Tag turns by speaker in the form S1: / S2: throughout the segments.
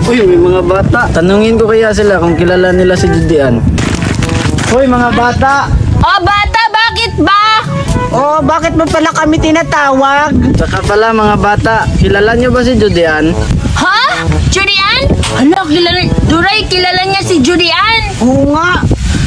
S1: Uy, may mga bata. Tanungin ko kaya sila kung kilala nila si Judian. Uy, mga bata.
S2: Oh, bata, bakit ba?
S3: Oh, bakit mo pala kami tinatawag?
S1: Saka pala mga bata, kilala nyo ba si Judian?
S2: Ha? Judian? Hala, Duray, kilala niya si Judian.
S3: Oo nga.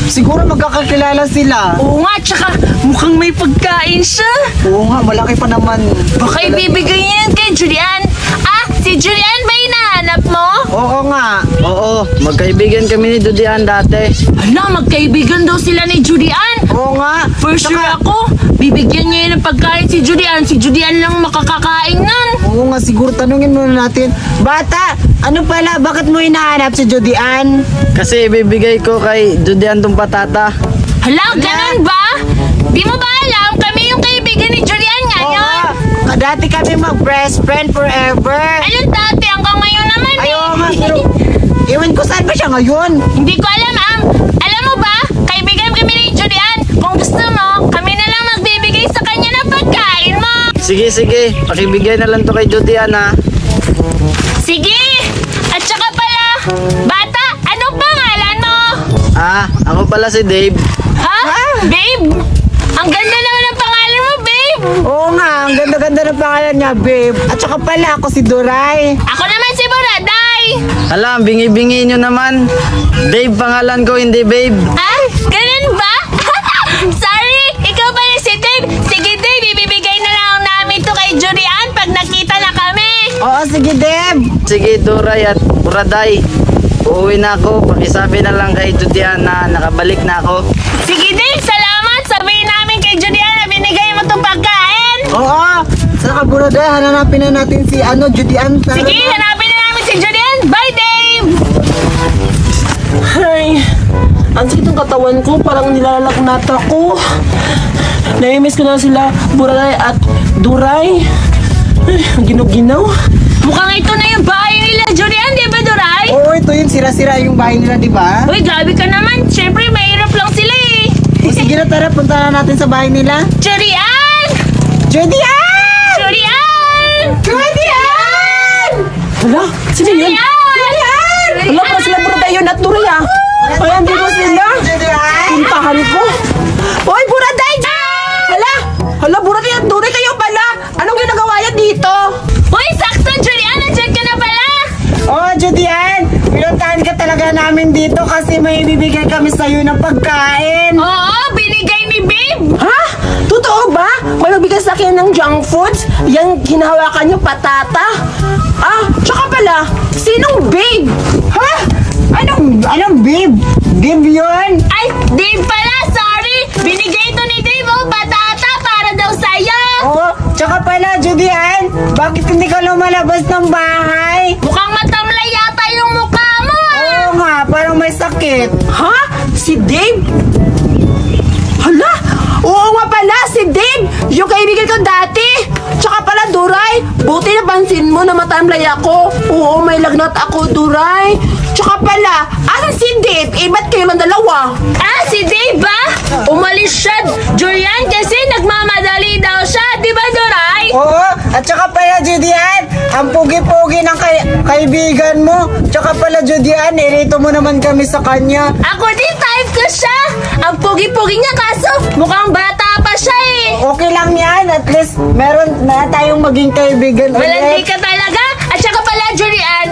S3: Siguro magkakakilala sila.
S2: Oo nga, tsaka mukhang may pagkain siya.
S3: Oo nga, malaki pa naman.
S2: Baka ibibigay niya yan kay Judian. Ah, si Judian ba hinahanap mo?
S3: Oo nga.
S1: Oo, magkaibigan kami ni Judian dati.
S2: Hala, magkaibigan daw sila ni Judian.
S3: Oo nga.
S2: For sure ako, bibigyan niya yun ng pagkain si Judian. Si Judian lang makakakain nun.
S3: Oo nga, siguro tanungin muna natin. Bata, ano pala, bakit mo hinahanap si Judian?
S1: Kasi ibibigay ko kay Judian tong patata.
S2: Hala, ganun ba? Di mo ba alam, kami yung kaibigan ni Julian ngayon?
S3: Oo nga. Dati kami mag-best friend forever.
S2: Anong dati? Hanggang ngayon naman eh.
S3: Ayaw nga, pero iwan ko saan ba siya ngayon?
S2: Hindi ko alam, Alam mo ba, kaibigan kami ni Julian. Kung gusto mo, kami na lang magbibigay sa kanya ng pagkain mo.
S1: Sige, sige. Pakibigay na lang to kay Judian ha.
S2: Sige! At saka pala, bata, anong pangalan mo?
S1: Ako pala si Dave.
S2: Ha? Babe? Ang ganda naman ng pangalan mo, babe!
S3: Oo nga, ang ganda-ganda ng pangalan niya, babe. At saka pala, ako si Duray.
S2: Ako naman si Buraday!
S1: Hala, bingi-bingi nyo naman. Dave pangalan ko, hindi babe.
S2: Ah, ganun ba? Sorry, ikaw pala si Dave. Sige, Dave, ibibigay na lang namin to kay Julian pag nakita na kami.
S3: Oo, sige, Deb.
S1: Sige, Duray at Buraday. Uuwi na ako. Pakisabi na lang kay Judian na nakabalik na ako.
S2: Sige, Dave, salamat. Sabihin namin kay Julian na binigay mo itong pagkain.
S3: Oo. Saka Buraday, hanapin na natin si Judian.
S2: Sige, hanapin na namin si Julian. Bye, Dave!
S4: Ay, ang sakit ng katawan ko. Parang nilalagnat ako. Naimiss ko na sila, Buraday at Duray. Ay, ang ginaw-ginaw.
S2: Mukhang ito na yung bahay nila, Julian, di ba, Duray?
S3: Oo, ito yun. Sira-sira yung bahay nila, di ba?
S2: Uy, grabe ka naman. Siyempre, mahirap lang sila eh.
S3: O, sige na, tara. Punta na natin sa bahay nila.
S2: Julian!
S3: Judian!
S2: Julian!
S3: Judian!
S4: Hala, sino yun?
S2: Julian!
S4: Hala, para sila Buraday yun at Duray ah. Ay, hindi ko sila.
S3: Judian!
S4: Puntahan ko. Hoy, Buraday! Hala, Buraday at Duray kayo pala. Anong ginagawa niya dito?
S2: Uy, sakto, Julian! Nandiyan ka na pala!
S3: Oh, Judian! Pinuntahan ka talaga namin dito kasi may bibigay kami sa'yo ng pagkain.
S2: Oo, binigay ni Babe!
S4: Ha? Totoo ba? May magbigay sa akin ng junk foods? Yang hinahawakan yung patata? Tsaka pala, sinong babe?
S3: Ha? Anong babe? Babe yun?
S2: Ay, Dave pala! Sorry! Binigay ito ni Dave, patata para daw sa'yo!
S3: Oo, tsaka pala, Judian, bakit hindi ka lumalabas ng bahay?
S2: Mukhang matamlay yata yung mukha mo!
S3: Oo nga, parang may sakit.
S4: Ha? Si Dave? Hala! Oo nga pala, si Dave! Yung kaibigan ko dati! Tsaka pala, Duray, buti napansin mo na matamlay ako. Oo, may lagnat ako, Duray. Tsaka pala, asan si Dave? Ba't kayo lang dalawa?
S2: Si Dave ba? Umalis siya, Julian, kasi nagmamadali daw siya, di ba, Duray?
S3: Oo, at tsaka pala, Judian, ang pugi-pugi ng kaibigan mo. Tsaka pala, Judian, irito mo naman kami sa kanya.
S2: Ako din, type ko siya! Ang pugi-pugi niya, kaso mukhang bata pa siya eh!
S3: Okay lang yan, at least meron na tayong maging kaibigan
S2: Malandi ka talaga? At saka pala, Julian,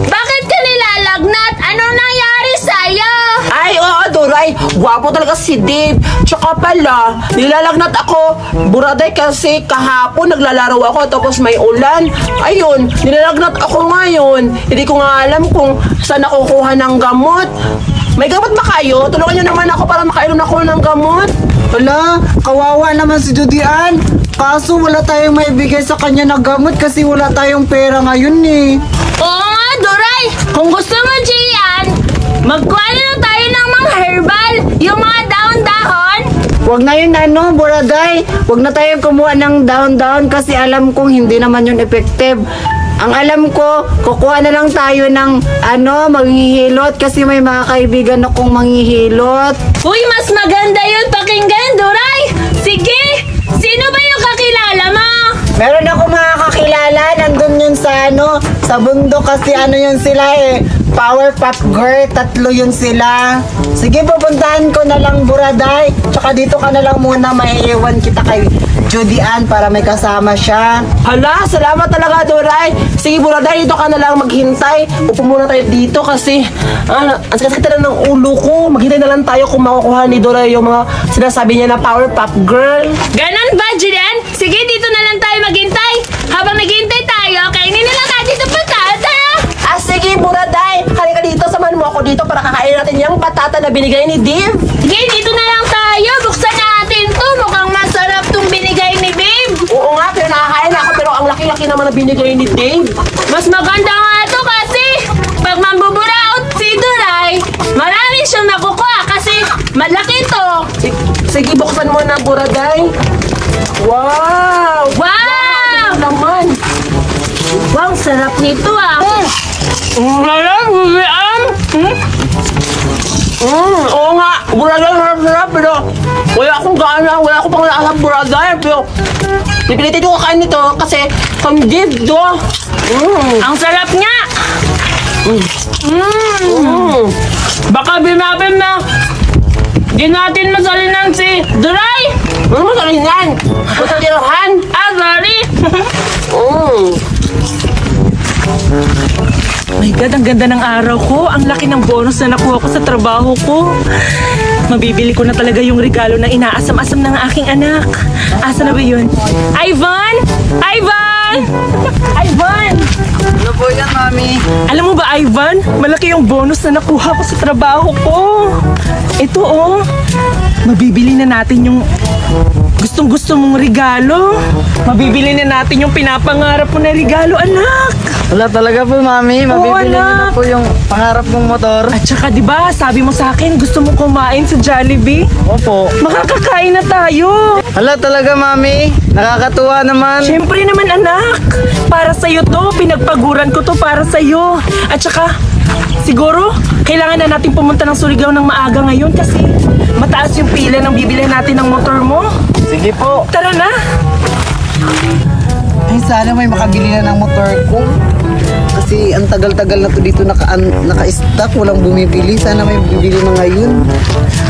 S2: bakit ka nilalagnat? Anong nangyari sa'yo?
S4: Ay, oo, Duray. Gwapo talaga si Dave. Tsaka pala, nilalagnat ako. Buraday kasi kahapon naglalaro ako tapos may ulan. Ayun, nilalagnat ako ngayon. Hindi ko nga alam kung saan ako kuha ng gamot. May gamot ba kayo? Tulungan niyo naman ako para makainom ako ng gamot.
S3: Wala, kawawa naman si Judian. Kaso wala tayong maibigay sa kanya na gamot kasi wala tayong pera ngayon eh.
S2: Oo nga, Duray! Kung gusto mo, Julian, magkuha na lang tayo ng mga herbal, yung mga dahon-dahon.
S3: Huwag na yun Buraday. Huwag na tayong kumuha ng dahon-dahon kasi alam kong hindi naman yun effective. Ang alam ko, kukuha na lang tayo ng manghihilot kasi may mga kaibigan akong manghihilot.
S2: Uy, mas maganda yun pakinggan, Duray! Sige! Sino ba yung kakilala mo?
S3: Meron ako mga kakilala, nandun yun sa sa bundok kasi yun sila Powerpuff Girl, 3 yun sila. Sige, pupuntahan ko na lang Buraday. Tsaka dito ka na lang muna, maiiwan kita kay Judy Ann para may kasama siya.
S4: Hala, salamat talaga, Doray. Sige, Buraday, dito ka na lang maghintay. Upo muna tayo dito kasi ang sakit na ng ulo ko. Maghintay na lang tayo kung makukuha ni Doray yung mga sinasabi niya na Powerpuff Girl.
S2: Ganon ba, Julian? Sige, dito na lang tayo maghintay. Habang naghintay tayo, kainin na lang natin itong patata.
S4: Sige, Buraday. Halika dito, samahan mo ako dito para kakain natin yung patata na binigay ni Dave.
S2: Sige, dito na lang tayo. Buksan natin to. Mukhang masarap tong binigay ni Dave.
S4: Oo nga, pero nakakain ako. Pero ang laki-laki naman na binigay ni Dave.
S2: Mas maganda nga to kasi pag mambuburaot si Duray, marami siyang nakukuha kasi malaki to.
S4: Sige, buksan mo na, Buraday. Wow!
S2: Wow!
S4: Ano naman?
S2: Wow, sarap nito ah.
S4: Oo nga, Buraday, sarap-sarap. Pero wala akong gana, wala akong panglaasang Buraday. Pero pipilitin ko kakain nito kasi from Dave do.
S2: Ang sarap nga. Baka binabin na di natin masalinan si Duray.
S4: Ano masalinan? Masalinan?
S2: Sorry.
S5: My God, ang ganda ng araw ko. Ang laki ng bonus na nakuha ko sa trabaho ko. Mabibili ko na talaga yung regalo na inaasam-asam ng aking anak. Asa na ba yun? Ivan! Ivan! Ivan!
S1: Ano po yan, Mami?
S5: Alam mo ba, Ivan? Malaki yung bonus na nakuha ko sa trabaho ko. Ito, oh. Mabibili na natin yung gustong-gusto mong regalo. Mabibili na natin yung pinapangarap mo na regalo, anak.
S1: Wala talaga po, Mami. Mabibili niyo na
S5: anak.
S1: po yung pangarap mong motor.
S5: At saka, di ba, sabi mo sa akin, gusto mo kumain sa Jollibee?
S1: Opo.
S5: Makakakain na tayo.
S1: Wala talaga, Mami. Nakakatuwa naman.
S5: Siyempre naman, anak. Para sa'yo to. Pinagpaguran ko to para sa'yo. At saka, siguro, kailangan na natin pumunta ng Surigao ng maaga ngayon kasi mataas yung pila ng bibilihan natin ng motor mo.
S1: Sige po.
S5: Tara na.
S3: Ay, sana may makabili na ng motor ko. Kasi ang tagal-tagal na to dito naka-stock, walang bumibili. Sana may bibili na ngayon.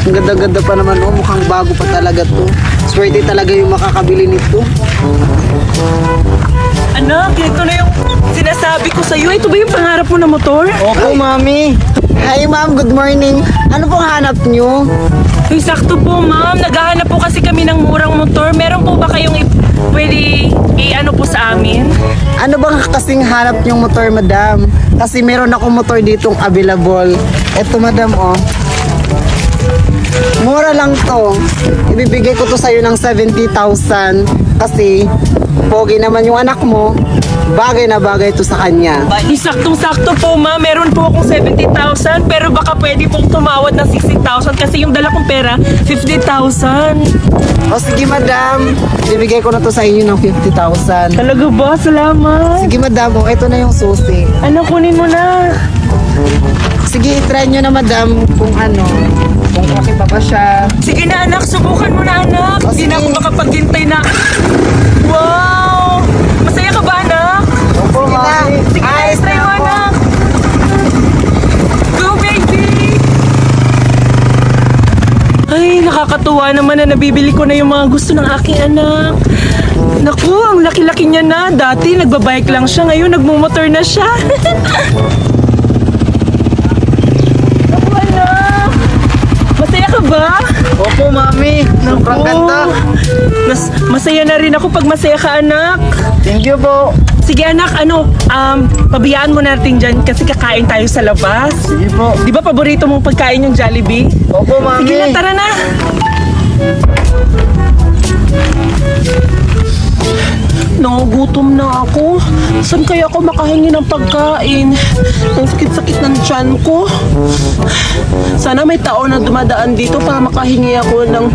S3: Ang ganda-ganda pa naman, mukhang bago pa talaga to. Swerte talaga yung makakabili nito.
S5: Anak, ito na yung sinasabi ko sa'yo. Ito ba yung pangarap mo na motor?
S1: Opo, Mami.
S3: Hi ma'am, good morning. Ano pong hanap nyo?
S5: Ay, sakto po, ma'am. Naghahanap po kasi kami ng murang motor. Meron po ba kayong pwede i-ano po sa amin?
S3: Ano bang kasing hanap nyong motor, madam? Kasi meron akong motor ditong available. Eto, madam, oh. Mura lang to. Ibibigay ko to sa'yo ng 70,000. Kasi, pogi naman yung anak mo. Bagay na bagay to sa kanya.
S5: Saktong-sakto po, ma'am. Meron po akong 70,000 pero baka pwede pong tumawad ng 60,000 kasi yung dala kong pera, 50,000.
S3: O sige, madam. Ibibigay ko na to sa inyo ng 50,000.
S5: Talaga ba? Salamat.
S3: Sige, madam. O, ito na yung susi.
S5: Ano, kunin mo na.
S3: Sige, try nyo na, madam, kung okay pa ba siya.
S5: Sige na, anak. Subukan mo na, anak.
S3: O,
S5: Hindi na
S3: sige.
S5: ako makapaghintay na. Wow! Masaya ka ba, anak?
S3: Opo, ma'am.
S5: Sige na,
S3: Ayos
S5: try mo,
S3: na po.
S5: anak. Go, baby! Ay, nakakatuwa naman na nabibili ko na yung mga gusto ng aking anak. Naku, ang laki-laki niya na. Dati nagbabike lang siya, ngayon nagmumotor na siya. Naku, anak. Masaya ka ba?
S1: Opo, Mami. Sobrang ganda.
S5: Masaya na rin ako pag masaya ka, anak.
S1: Thank you po.
S5: Sige, anak, pabiyaan mo natin dyan kasi kakain tayo sa labas.
S1: Sige po.
S5: Di ba paborito mong pagkain yung Jollibee?
S1: Opo, Mami.
S5: Sige na, tara na. Nangugutom na ako. Saan kaya ako makahingi ng pagkain? Ang sakit-sakit ng tiyan ko. Sana may tao na dumadaan dito para makahingi ako ng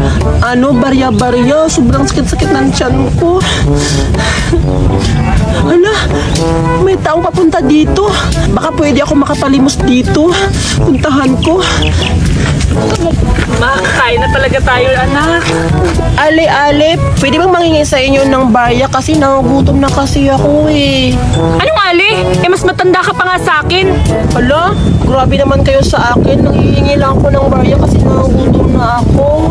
S5: barya-barya. Sobrang sakit-sakit ng tiyan ko. Ala, may taong papunta dito. Baka pwede ako makapalimos dito. Puntahan ko. Makakain na talaga tayo, anak.
S4: Ale, pwede bang mangingi sa inyo ng barya kasi
S5: kasi nagugutom na kasi ako eh.
S2: Anong Ali? Mas matanda ka pa nga sa akin.
S5: Hala, grabe naman kayo sa akin. Nangihingi lang ako ng barya kasi nagugutom na ako.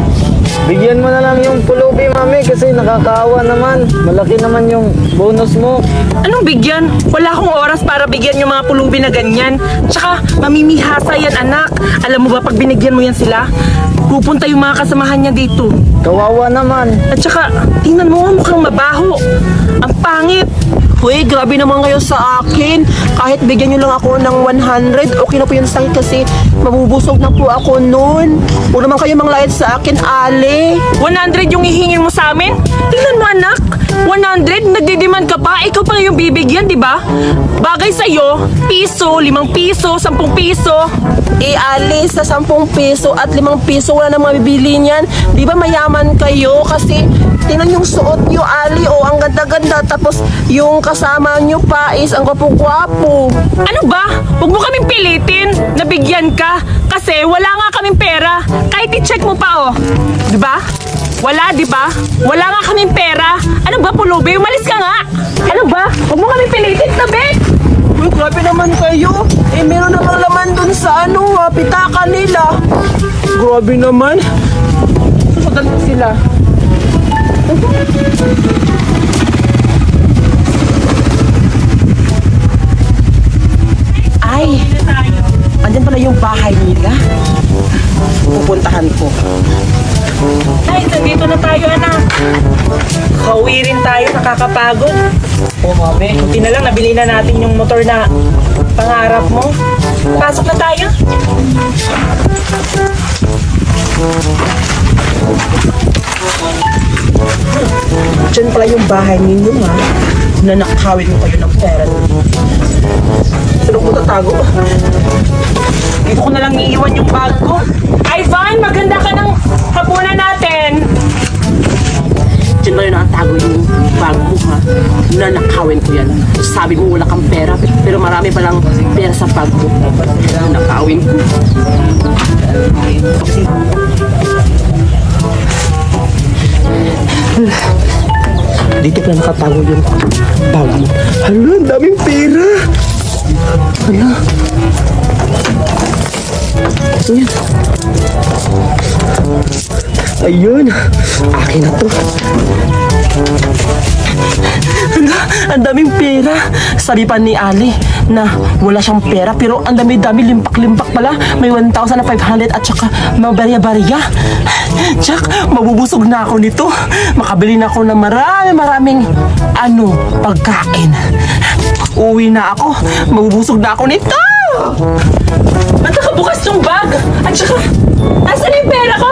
S1: Bigyan mo na lang yung pulubi, mami, kasi nakakaawa naman. Malaki naman yung bonus mo.
S2: Anong bigyan? Wala akong oras para bigyan yung mga pulubi na ganyan. Tsaka, mamimihasa yan, anak. Alam mo ba, pag binigyan mo yan sila, pupunta yung mga kasamahan niya dito.
S1: Kawawa naman.
S2: At tsaka, tingnan mo, mukhang mabaho. Ang pangit.
S5: Uy, grabe naman kayo sa akin. Kahit bigyan nyo lang ako ng 100, okay na po yun sa akin kasi mabubusog na po ako noon. Huwag naman kayo manglayad sa akin, Ale.
S2: 100 yung hihingin mo sa amin? Tingnan mo, anak. 100? Nagdidemand ka pa? Ikaw pa yung bibigyan, di ba? Bagay sa'yo, piso, 5 piso, 10 piso.
S5: Eh, Ali, sa 10 piso at 5 piso, wala nang mabibili niyan. Di ba mayaman kayo? Kasi, tingnan yung suot nyo, Ali. O, ang ganda-ganda. Tapos, yung kasama nyo pa is ang gwapo-gwapo.
S2: Ano ba? Huwag mo kaming pilitin. Nabigyan ka. Kasi wala nga kaming pera. Kahit i-check mo pa, oh. Di ba? Wala, di ba? Wala nga kaming pera. Ano ba, pulubi? Umalis ka nga. Ano ba? Huwag mo kaming pilitin, tabi.
S5: Uy, grabe naman kayo. Eh, meron namang laman dun sa pitaka nila. Grabe naman. Susundan ko sila. Ay, andyan pala yung bahay nila. Pupuntahan ko.
S2: Ay, nandito na tayo, anak. Kauwi rin tayo, nakakapagod.
S1: Oh, mami.
S2: Buti na lang, nabili na natin yung motor na pangarap mo. Pasok na tayo.
S5: Diyan pala yung bahay ninyo, ha? Nanakawin mo kayo ng pera. Saan ko tatago?
S2: Dito ko na lang iiwan yung bag ko. Ivan, maganda ka ng hapunan natin.
S5: Diyan ba yun nakatago yung bag mo, ha? Nanakawin ko yan. Sabi mo wala kang pera, pero marami palang pera sa bag mo. Nanakawin ko. Dito pala nakatago yung bag mo. Hala, ang daming pera. Hala. Ayan. Ayun. Akin na to. Hala, ang daming pera. Sabi pa ni Ali na wala siyang pera pero ang dami-dami, limpak-limpak pala. May 1,500 at saka mabarya-barya. Jack, mabubusog na ako nito. Makabili na ako ng maraming pagkain. Uwi na ako. Mabubusog na ako nito.
S2: Ba't nakabukas yung bag? At saka, asan yung pera ko?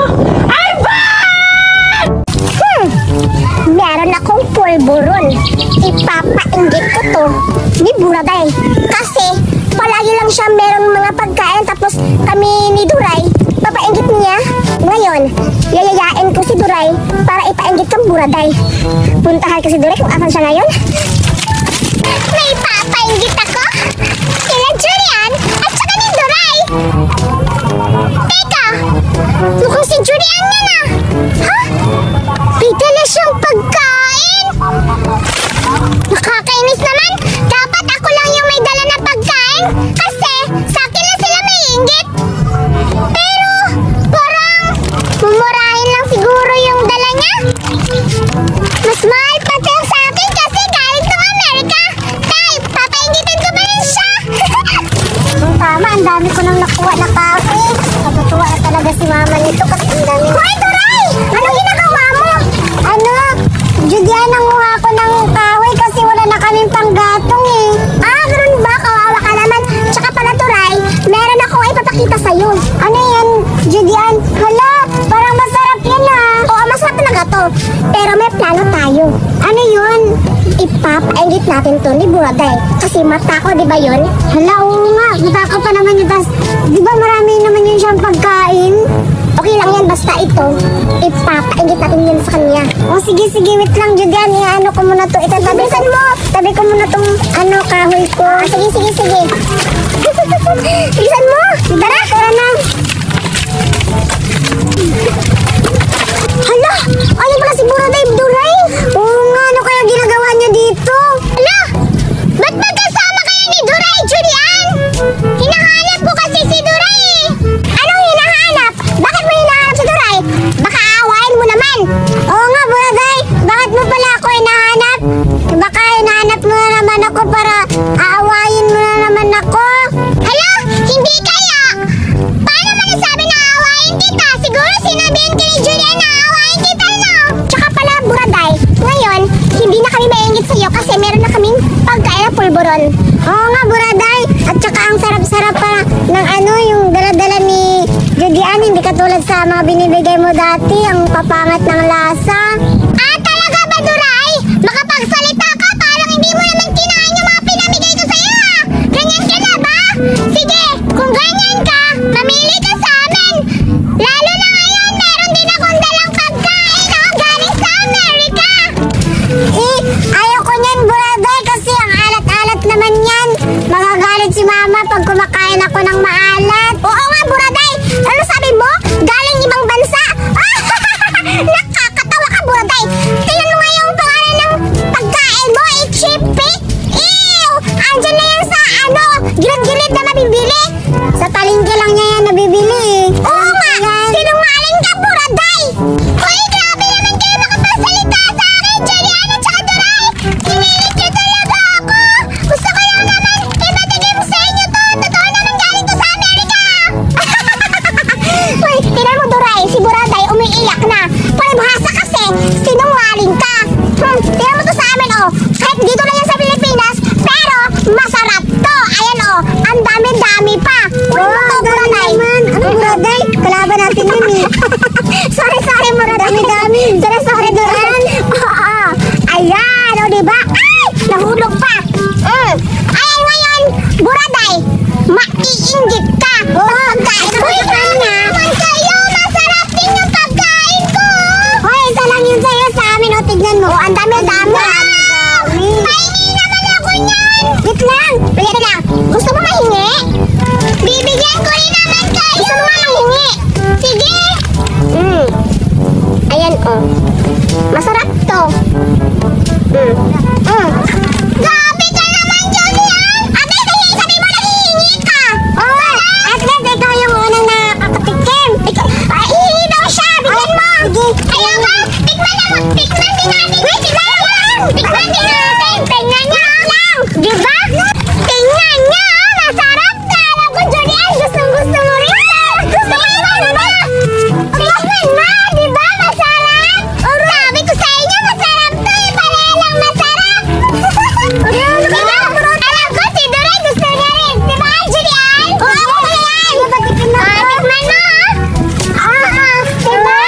S2: Ivan!
S6: Meron akong pulburon. Ipapainggit ko to ni Buraday. Kasi palagi lang siya meron mga pagkain tapos kami ni Duray, papainggit niya. Ngayon, yayayain ko si Duray para ipainggit kang Buraday. Puntahan ko si Duray kung asan siya ngayon. May papainggit ako. Sila Julian at saka ni Duray. Teka, mukhang si Julian niya na. Ha? May dala siyang pagkain. Nakakainis naman. Dapat ako lang yung may dala na pagkain. Kasi sa akin lang sila may inggit. Pero parang mumurahin lang siguro yung dala niya. Mas mahal pati yung sa akin kasi galing ng Amerika. Tay, papaingitin ko ba rin siya? Tama, ang dami ko nang nakuha na kape. Natutuwa na talaga si mama nito kasi ang dami. Hoy, Duray! Anong ginagawa mo? Judian, nanguha ko ng kahoy kasi wala na kaming panggatong eh. Ah, ganun ba? Kawawa ka naman. Tsaka pala, Duray, meron akong ipapakita sa'yo. Ano yan, Judian? Hala, parang masarap yan ah. Oo, masarap talaga to. Pero may plano tayo. Ano yun? Ipapainggit natin to ni Buraday. Kasi mata ko, di ba yun? Hala, oo nga. Mata ko pa naman yun. Tas, di ba marami naman yun siyang pagkain? Okay lang yan, basta ito, ipapainggit natin yan sa kanya. O sige, wait lang, Judian. Ano ko muna to. Ito, tabisan mo. Tabi ko muna tong, kahoy ko. Sige. Bilisan mo. Tara na. Hala, ayun pala si Buraday, Duray. Oo nga, ano kaya ginagawa niya Iniwan mo na naman ako. Hala, hindi kaya. Paano mo nasabi na aawain kita? Siguro sinabihin ka ni Julian na aawain kita, no? Tsaka pala, Buraday, ngayon, hindi na kami maingit sa'yo kasi meron na kaming pagkain na pulburon. Oo nga, Buraday. At tsaka ang sarap-sarap pa ng yung dala-dala ni Julian. Hindi katulad sa mga binibigay mo dati, ang papangat ng lasa. Ah, talaga ba, Duray? Makapagsalita ka, parang hindi mo naman kinain yung mga pinamigay ko sa'yo, ha? Ganyan ka na ba? Sige, kung ganyan ka, mamili ka sa amin. Lalo na ngayon, meron din akong dalang pagkain na galing sa Amerika. Ayoko niyan, Buraday, kasi ang alat-alat naman yan. Magagalit si Mama pag kumakain ako ng maalat. Oo nga, Buraday. Ano sabi mo? Galing ibang bansa? Nakakatawa ka, Buraday. Tingnan mo nga yung pangalan ng pagkain mo, Chippy. Ew! Andyan na yan sa gilid-gilid na mabibili. Sa palengke lang niya yan nabibili. Oo nga! Sinungaling ka, Buraday! Uy, grabe naman kayo makapagsalita sa akin, Julian at saka Duray! Kinilit niyo talaga ako! Gusto ko lang naman ipatigim sa inyo to! Totoo naman galing to sa Amerika! Uy, tingnan mo, Duray! Si Buraday umiiyak na! Palibhasa kasi! Sinungaling ka! Tingnan mo to sa amin, oh! Kahit dito lang yan sa Pilipinas, pero masarap to! Ayan, oh! Ang dami-dami pa! Ano to, Buraday? Ano, Buraday? Kalaban natin yun, eh! Sorry, Buraday! Dami-dami! Sorry, Duray! Oo! Ayan, o, diba? Ay! Nahulog pa! Ayan ngayon, Buraday! Maiinggit ka! Pagkain ko naman kayo! Masarap din yung pagkain ko! Hoy, isa lang yun sa'yo sa amin, o, tignan mo! Ang dami-dami! Pahingi naman ako niyan! Wait lang! Bigyan lang! Gusto mo mahingi? Bibigyan ko rin naman kayo! Gusto mo mahingi? Sige! Ayan, oh. Masarap to. Grabe ka naman, Julian! Ate, sabi mo naghihingi ka! Oo! At least ikaw yung unang nakakatikim. Hihingi daw siya! Bigyan mo! Sige! Ayaw ka! Tikman din natin! Wait, tikman din natin! Tingnan niyo lang! Diba? Tingnan niyo! Masarap na! Alam ko, Julian! Gusto mo rin! Gusto mo rin ba? Tikman mo! Diba? Masarap! Sabi ko sa inyo, masarap to! Pareha lang masarap! Diba? Alam ko, si Duray gusto niya rin! Diba, Julian? Oo, ako yan! Tikman mo! Diba?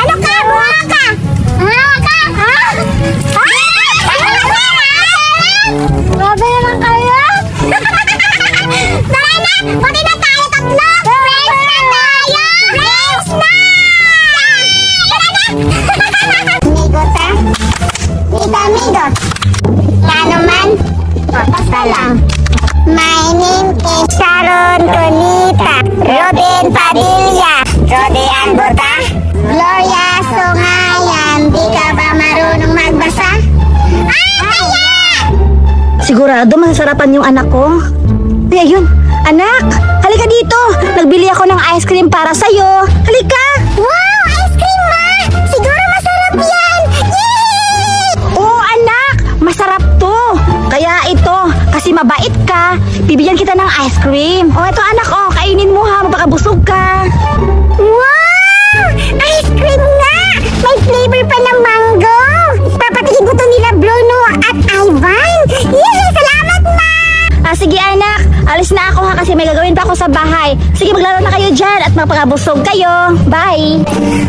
S6: Ano ka? Buha ka! Grabe naman kayo! Tara na! Pati na tayo tatlo! Friends na tayo! Friends na! Tara na! Amigot ha? Amigot! Ano man? Basta lang. My name is Sharon Conita, Robin Padilla, Rodian Bota, Gloria Songayan. Di ka ba marunong magbasa? Kaya!
S7: Sigurado masasarapan yung anak ko. Ay, ayun. Anak, halika dito. Nagbili ako ng ice cream para sa'yo. Halika.
S6: Wow! Ice cream, ma! Siguro masarap yan! Yay!
S7: Oo, anak. Masarap to. Kaya ito, kasi mabait ka, bibigyan kita ng ice cream. O, ito anak, kainin mo ha. Mapakabusog ka.
S6: Wow! Ice cream nga! May flavor pa ng mango! Papatigin ko to nila Bruno at Ivan! Yay! Salamat, ma!
S7: Sige anak, alis na ako ha kasi may gagawin pa ako sa bahay. Sige, maglaro na kayo dyan at mapakabusog kayo. Bye!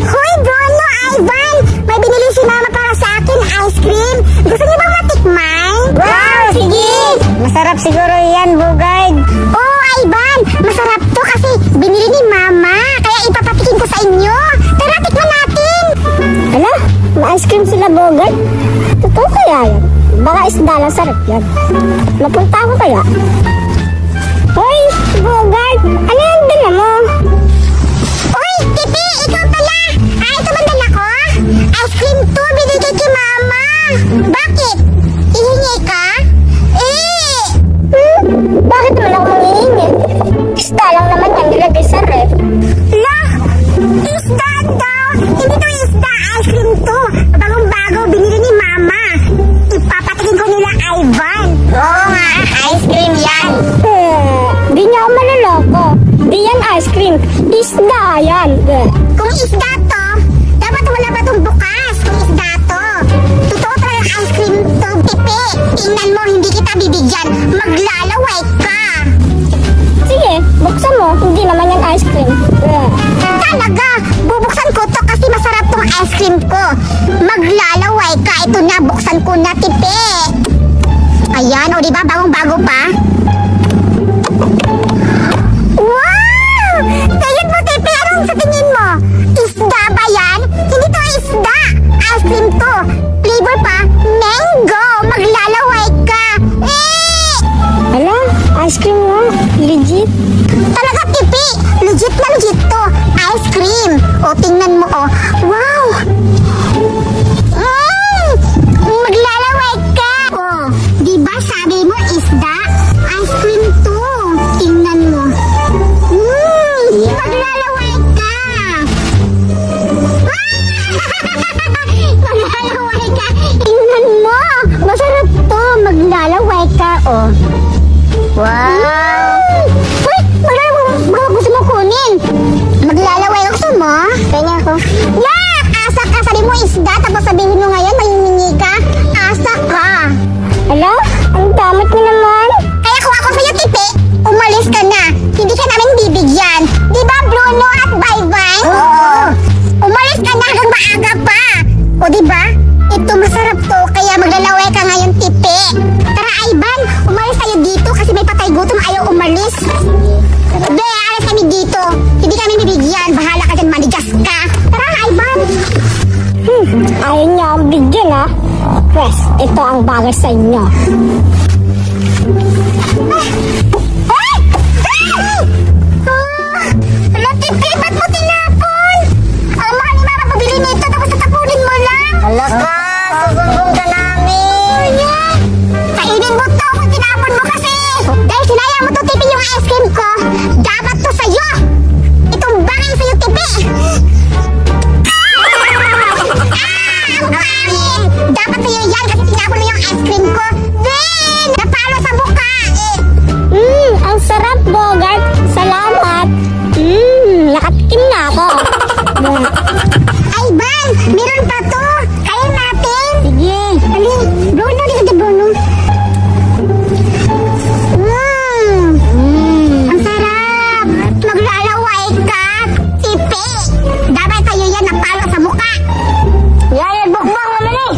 S6: Hoy, Bruno, Ivan! May binili si mama para sa akin ice cream. Gusto niyo bang matikman? Wow! Sige! Masarap siguro yan, Bugard. Oo, Ivan! Masarap to kasi binili ni mama. Kaya ipapatikin ko sa inyo. Tara, tikman natin! Hala, may ice cream sila, Bugard. Totoo kaya yan? Baka isda lang, sarap yan. Napunta ako kaya? Hoy, Bugard! Ano yung dala mo? Uy, Tipi! Ikaw pala! Ito ba dala ko? Ice cream to, binigay kay mama! Bakit? Hihingi ka? Bakit naman ako manghihingi? Isda lang naman yan, nilagay sa ref. La! Isda daw! Hindi to isda, ice cream to! Bagong-bago, binili ni mama! Ipapatingin ko nila Ivan! Oo ice cream. Isda yan. Kung isda to, dapat wala ba itong bukas? Kung isda to, totoo talaga ice cream to, Pipi. Tingnan mo, hindi kita bibigyan. Maglalaway ka. Sige, buksan mo. Hindi naman yan ice cream. Talaga, bubuksan ko to kasi masarap tong ice cream ko. Maglalaway ka. Ito na, buksan ko na, Pipi. Ayan, o diba, bagong-bago pa? Wow! Tingin mo, Pipi, anong sa tingin mo? Isda ba yan? Hindi to isda. Ice cream to. Flavor pa, mango. Maglalaway ka. Hala, ice cream mo. Legit. Talaga, Pipi. Legit na legit to. Ice cream. O, tingnan mo, o. Wow! Maglalaway ka. O, diba sabi mo isda? Ice cream to. Tingnan mo. Maglalaway ka. Maglalaway ka. Tingnan mo. Masarap to. Maglalaway ka, o. Wow! Uy! Baka gusto mo kunin. Maglalaway gusto mo? Kanya ko. Yak! Asa ka. Sabi mo isda, tapos sabihin mo ngayon mahihingi ka. Asa ka. Hello? Ang damot mo naman. Kaya kung ako sa'yo, Tipi, umalis ka na. Hindi ka namin bibigyan. Di ba, Bruno at Bayvay? Oo. Umalis ka na hanggang maaga pa. O di ba? Ito masarap to, kaya maglalaway ka ngayon, Tipi. Tara, Ivan, umalis tayo dito kasi may patay gutom, ayaw umalis. Be, alis kami dito. Hindi kami bibigyan. Bahala ka dyan, manigas ka. Tara, Ivan. Ayaw niya akong bigyan, ha? Pwes, ito ang bagay sa inyo. Wala, Tipi, ba't mo tinapon? Ang mahal ni Mama pabili nito, tapos tatapunin mo lang. Hala ka, susumbong ka namin. Kainin mo to kung tinapon mo kasi. Dahil sinaya mo to, Tipi, yung ice cream ko. Dapat to sa'yo. Itong bagay sa'yo, Tipi. Ang pangit. Dapat sa'yo yan kasi tinapon mo yung ice cream ko. Then, napalo sa buka. Ang sarap, Bogart. Salamat. Nakatikim na ako. Ay, Ban! Meron pa to! Kaya natin! Sige! Ali, Bruno, dito ka, Bruno. Ang sarap! Maglalaway ka! Tipi! Dapat kayo yan napalo sa mukha! Yan, bukbang naman eh!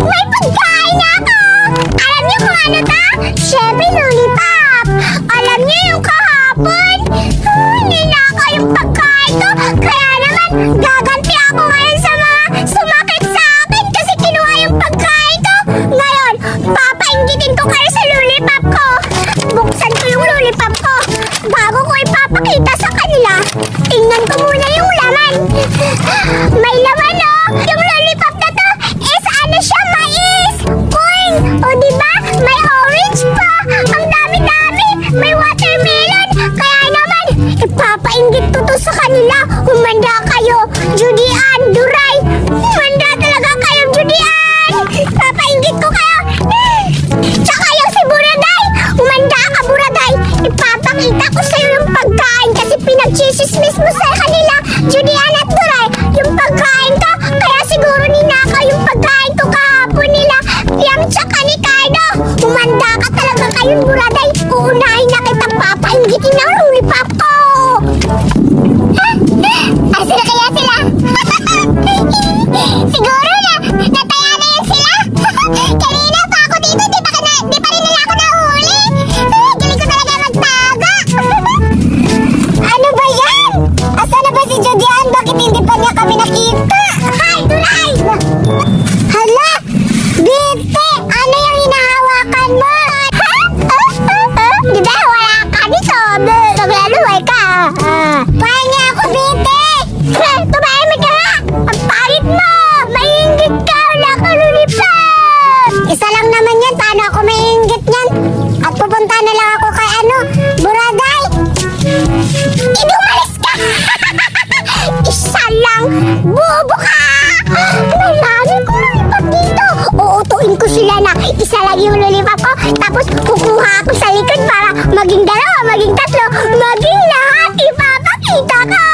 S6: May pagkain ako! Alam niyo kung ano to? Siyempre, lollipop! Alam niyo yung kahapon? Ninakaw yung pagkain ko! Kaya naman, gaganti ako ngayon sa mga sumakit sa akin kasi kinuha yung pagkain ko! Ngayon, papainggitin ko kayo sa lollipop ko! Buksan ko yung lollipop ko! Bago ko ipapakita sa kanila, tingnan ko muna yung laman! May laman oh! Yung lollipop na to is ano siya, mais! Corn! O diba? May orange pa! Ang dami-dami! May watermelon! Kaya naman, ipapainggit ko to sa kanila! Humanda kayo! Judian! Duray! Humanda talaga kayo, Judian! Papainggit ko kayo! Tsaka yung si Buraday! Humanda ka, Buraday! Ipapakita ko sa'yo yung pagkain kasi pinagchisismis mo sa kanila, Judian at Duray! Yung pagkain ko, kaya siguro ninakaw yung pagkain ko kahapon nila! Yang tsaka ni Cardo! Humanda ka talaga kayo, Buraday! Uunahin na kita papainggitin ng lollipop ko! Asa na kaya sila? Siguro nataya na yan sila! Kanina pa ako dito, di pa rin nila ako nahuli! Galing ko talaga magtago! Ano ba yan? Asa na ba si Judian? Bakit hindi pa niya kami nakita? Hi, Duray! Hala! Bite! Ano yung hinahawakan mo? Di ba wala ka dito? Naglaluway ka! Pahingi ako, Bite! Tumahimik ka nga! Ang pangit mo! Maingit ka! Wala ka lollipop! Isa lang naman yan. Paano ako maingit yan? At pupunta na lang ako kay Buraday! Inumalis ka! Isa lang! Bobo ka! Nalamin ko lollipop dito! Uutuin ko sila na isa lang yung lollipop ko, tapos kukuha ako sa likod para maging dalawa, maging tatlo, maging lahat, ipapakita ko!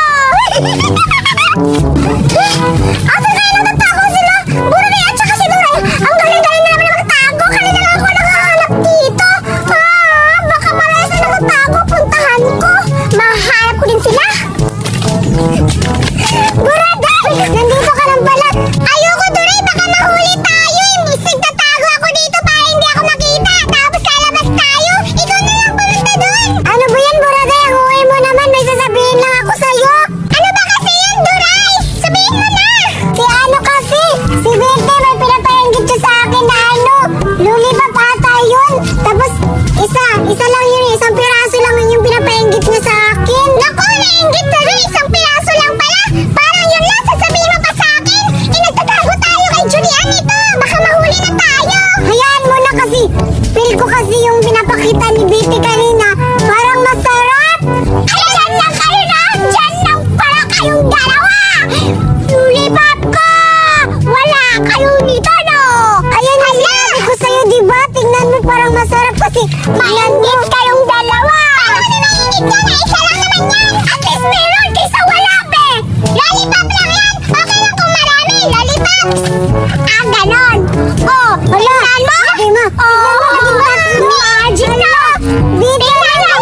S6: Asa kaya natatago sila? Buraday at saka si Duray, ang galing-galing na naman magtago, kanina lang ako nakahanap dito. Baka malayas na nagtago, puntahan ko. Mahanap ko din sila. Buraday! Nandito ka lang pala. Ayoko, Duray, baka mahuli tayo. Nagtatago ako dito para hindi ako makita. Tapos lalabas tayo. Ikaw na lang pumunta doon. Ano ba yan, Buraday? Ang uwi mo naman. May sasabihin lang ako sa'yo. Ano ba kasi yan, Duray? Sabihin mo na. Si ano kasi? Si Bete may pinapayanggit siya sa akin na ano. Lollipop ata yun. Tapos isa lang yun. Isang piraso lang yun yung pinapayanggit niya sa akin. Naku, nainggit na rin. Isang piraso lang pala. Parang yun lang. Sasabihin mo pa sa akin. Nagtatago tayo kay Julian ito. Baka mahuli na tayo. Hayaan mo na kasi. Feel ko kasi yung pinapakita ni Betty kanina. Parang masarap. Ay, dyan lang kayo na. Dyan lang pala kayong dalawa. Lollipop ko. Wala kayo nito, no? Ayan na sinabi ko sa'yo, diba? Tingnan mo parang masarap kasi mainggit kayong dalawa. Ano na mainggit ka na? Isa lang naman yan. At least meron kaysa wala, be. Lollipop lang yan. Okay lang kung marami. Lollipops. Ganon. Oh, wala. Tingnan mo. Sige mo. Magic na. Tingnan mo.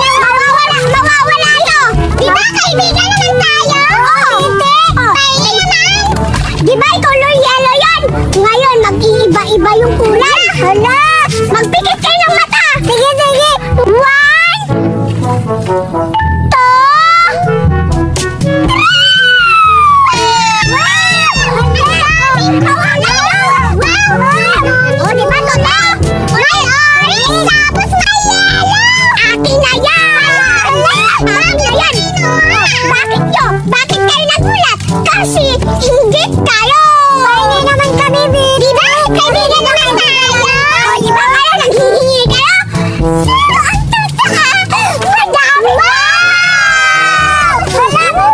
S6: Mawawala to. Diba kaibigan naman tayo? Hindi. Paili naman. Diba ikaw yellow yan? Ngayon, mag-iiba-iba yung kulay. Hala. Magpikit kayo ng mata. Sige, sige. 1, 2, 3. Bakit kayo nagulat? Kasi inggit kayo! Hindi naman kami, diba? Kaibigan naman tayo! O, diba kayo naghihingi kayo? Sino ang totoo? Madami! Wow! Wala mo,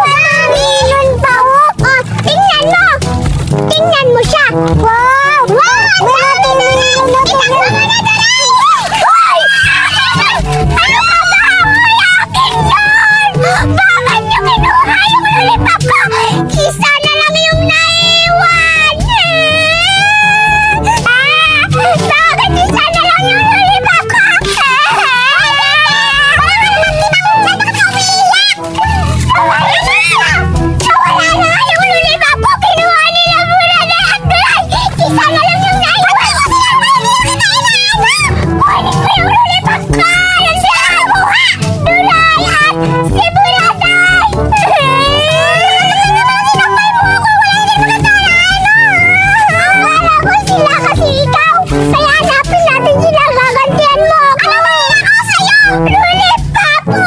S6: milyon pa, oh! O, tingnan mo! Tingnan mo siya! Wow! Wow! Marami milyon na tingnan mo na tayo! Hoy! Ano ka ba? May akin yun! Bakit nyo kinuha yung lollipop ko? Isa na lang yung naiwan! Bakit isa na lang yung lollipop ko? Wala ka naman tinawag dyan, bakit ka umiiyak? Nawala na yung lollipop ko! Kinuha nila muna na at Duray! Isa na lang yung naiwan! Kunin mo yung lollipop ko! Yung sinakuha! Duray at si Buraday! Akala ko sila kasi ikaw. Kaya hanapin natin sila. Gagantihan mo ako. Ano ba ako sa'yo? Lollipop mo!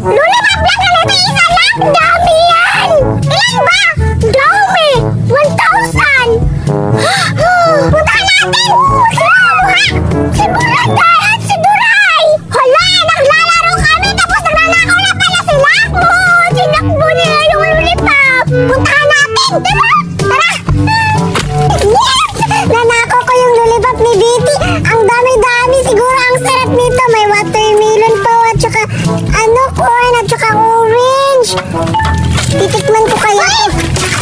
S6: Lollipop lang ka lang. Isa lang. Dami yan. Ilan ba? Dami. 1,000. Puntahan natin. Si Buraday at si Duray. Hala, naglalaro kami tapos nagnanakaw na pala sila. Sinakbo nila yung lollipop. Puntahan natin, diba? Tara! Yes! Nanakaw ko yung lollipop ni Betty. Ang dami-dami. Siguro ang sarap nito. May watermelon pa at saka corn at saka orange. Titikman ko kaya.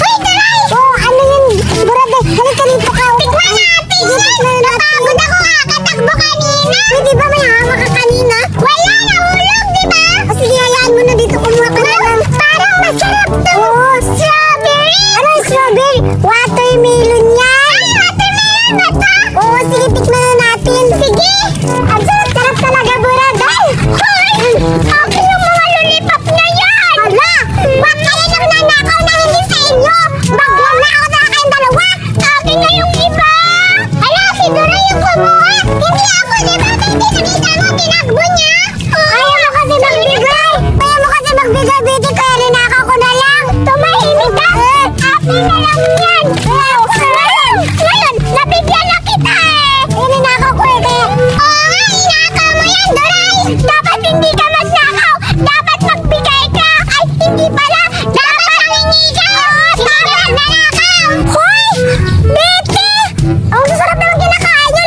S6: Uy, Duray! Oh, ano yun? Buraday, halika dito ka. Tikman natin yan! Napagod ako kakatakbo kanina. Di ba may hama ka kanina? Wala, nahulog, di ba? O sige, hayaan mo na dito. Kumuha ka na lang. Parang masarap to. Oh, strawberry. Anong strawberry? Watermelon yan. Ay, watermelon ba to? Oo, sige, tikman na natin. Sige. Ang sarap-sarap talaga, Buraday. Hoy! Akin yung mga lollipop na yan. Hala, ba't kayo nagnanakaw na hindi sa inyo? Magnanakaw na kayong dalawa. Akin na yung iba. Hala, si Duray yung kumuha. Hindi ako, di ba? Hindi nakita mo, tinakbo niya. Ayaw mo kasi magbigay. Ayaw mo kasi magbigay, Betty, kaya rinakaw ko na lang. Tumahimik ka. Akin na lang yan. Ngayon, nabigyan na kita eh. Ininakaw ko eh, kaya. Oo nga, inakaw mo yan, Duray. Dapat hindi ka magnakaw. Dapat magbigay ka. Ay, hindi pala. Dapat mangingi ka. Hindi ka magnakaw. Hoy, Betty. Ang sarap naman kinakain niya.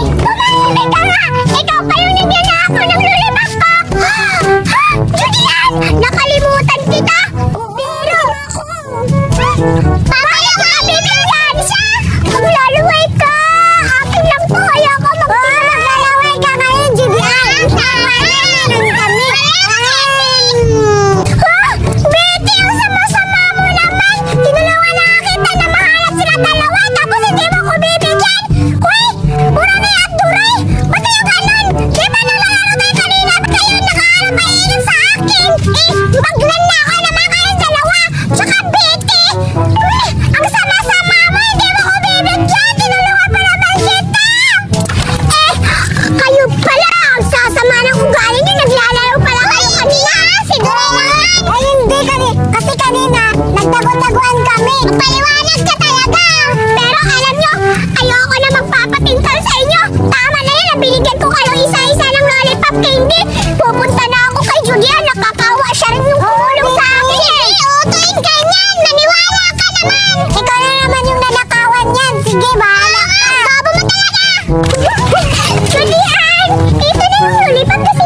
S6: Tumahimik ka nga! Ikaw pa yung nagyan na ako ng lollipop ko! Ha? Julian! Nakalimutan kita! Pero... Mamaya ka bibigyan siya! Maglalaway ka! Akin lang po! Ayoko maglalaway ka ngayon, Julian! Tama na! Meron kami! Betty! Ang sama-sama mo naman! Tinulungan na kita na mahanap sila dalawa tapos hindi mo ko bibigyan! Uy! Buranay at Duray! Ba't yung ganon? Di ba nalalaro tayo kanina? Ba't kayo nakaharap sa akin? Baglan na ako naman kayong dalawa! Tsaka Betty! Ang sama-sama mo! Hindi mo ko bibigyan! Tinulungan pa naman kita! Kayo pala! Ang sasama ng ugali niyo! Naglalaro pala kayo kanina! Si Duray naman! Ay hindi! Kasi kanina nagtago-taguan kami! Magpaliwanag ka talaga! Pero alam nyo, ayoko na magpapapintal sa inyo! Tama na yan! Binigyan ko kayo isa-isa ng lollipop candy! Pupunta na ako kay Julian! Nakakawa siya rin yung kumulong sa akin! Hindi! Utuin ganyan! Maniwala ka naman! Ikaw na naman yung nanakawan yan! Sige, bahala ka! Babo mo talaga! Julian! Ito na yung lollipop kasi